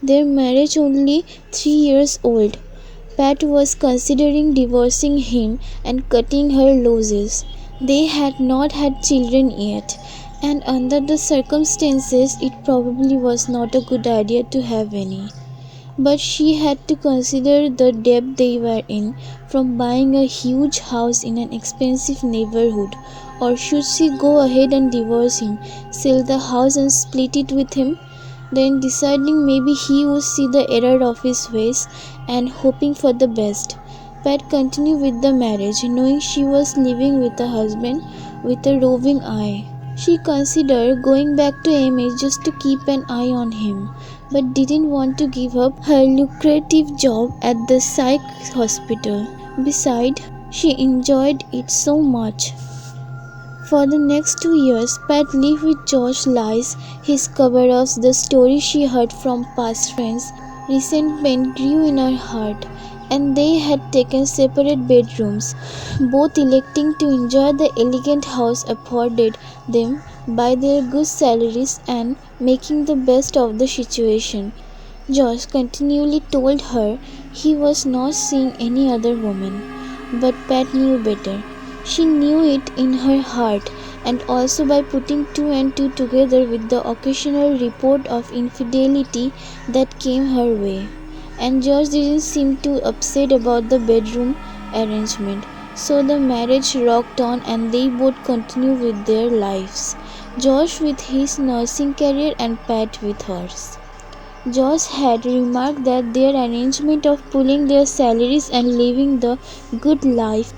their marriage only 3 years old. Pat was considering divorcing him and cutting her losses. They had not had children yet, and under the circumstances, it probably was not a good idea to have any. But she had to consider the debt they were in from buying a huge house in an expensive neighborhood. Or should she go ahead and divorce him, sell the house and split it with him? Then deciding maybe he would see the error of his ways and hoping for the best, Pat continued with the marriage, knowing she was living with a husband with a roving eye. She considered going back to MH just to keep an eye on him, but didn't want to give up her lucrative job at the psych hospital. Besides, she enjoyed it so much. For the next 2 years, Pat lived with Josh lies, his cover-ups, the stories she heard from past friends. Resentment grew in her heart, and they had taken separate bedrooms, both electing to enjoy the elegant house afforded them by their good salaries and making the best of the situation. Josh continually told her he was not seeing any other woman, but Pat knew better. She knew it in her heart, and also by putting two and two together with the occasional report of infidelity that came her way. And George didn't seem too upset about the bedroom arrangement. So the marriage rocked on and they both continued with their lives. Josh with his nursing career and Pat with hers. Josh had remarked that their arrangement of pooling their salaries and living the good life,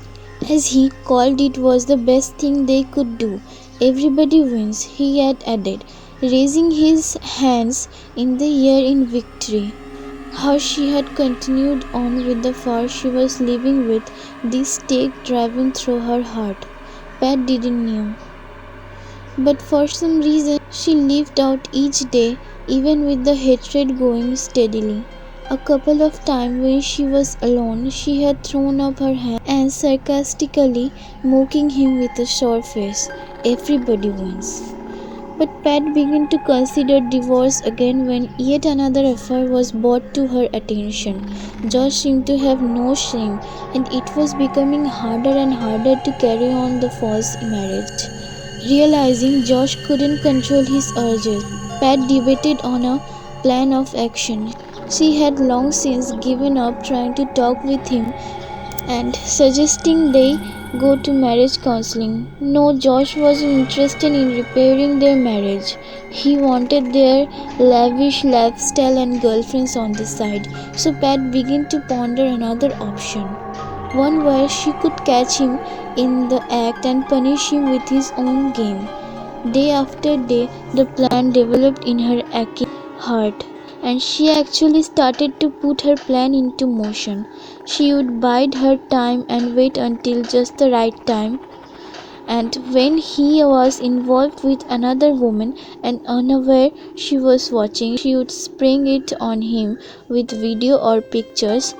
as he called it, was the best thing they could do. Everybody wins, he had added, raising his hands in the air in victory. How she had continued on with the far she was living with this stake driving through her heart, Pat didn't know. But for some reason she lived out each day, even with the hatred going steadily. A couple of times when she was alone, she had thrown up her hand and sarcastically mocking him with a sore face. Everybody wins. But Pat began to consider divorce again when yet another affair was brought to her attention. Josh seemed to have no shame, and it was becoming harder and harder to carry on the false marriage. Realizing Josh couldn't control his urges, Pat debated on a plan of action. She had long since given up trying to talk with him and suggesting they go to marriage counseling. No, Josh wasn't interested in repairing their marriage. He wanted their lavish lifestyle and girlfriends on the side. So Pat began to ponder another option. One where she could catch him in the act and punish him with his own game. Day after day, the plan developed in her aching heart, and she actually started to put her plan into motion. She would bide her time and wait until just the right time, and when he was involved with another woman and unaware she was watching, she would spring it on him with video or pictures,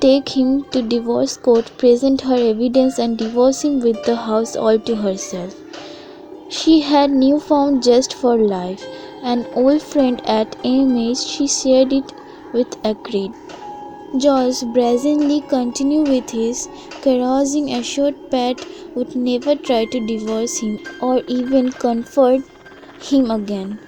take him to divorce court, present her evidence and divorce him with the house all to herself. She had newfound zest for life. An old friend at AMH she shared it with agreed. George brazenly continued with his carousing, assured Pat would never try to divorce him or even comfort him again.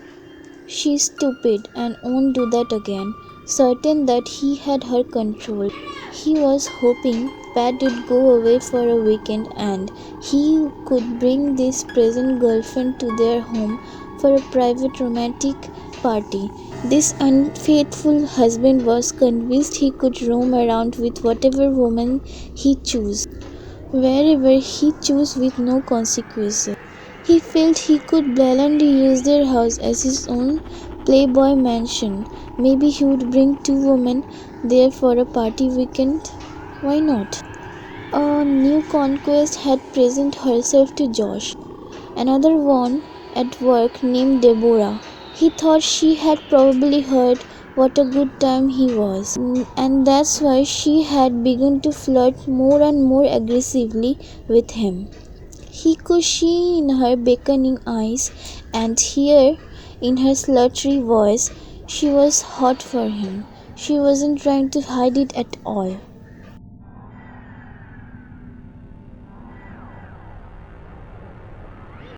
She's stupid and won't do that again. Certain that he had her control, he was hoping Pat would go away for a weekend and he could bring this present girlfriend to their home for a private romantic party. This unfaithful husband was convinced he could roam around with whatever woman he chose, wherever he chose with no consequences. He felt he could blatantly use their house as his own playboy mansion. Maybe he would bring two women there for a party weekend. Why not? A new conquest had presented herself to Josh. Another one at work named Deborah. He thought she had probably heard what a good time he was, and that's why she had begun to flirt more and more aggressively with him. He could see in her beckoning eyes and hear in her sultry voice She was hot for him. She wasn't trying to hide it at all.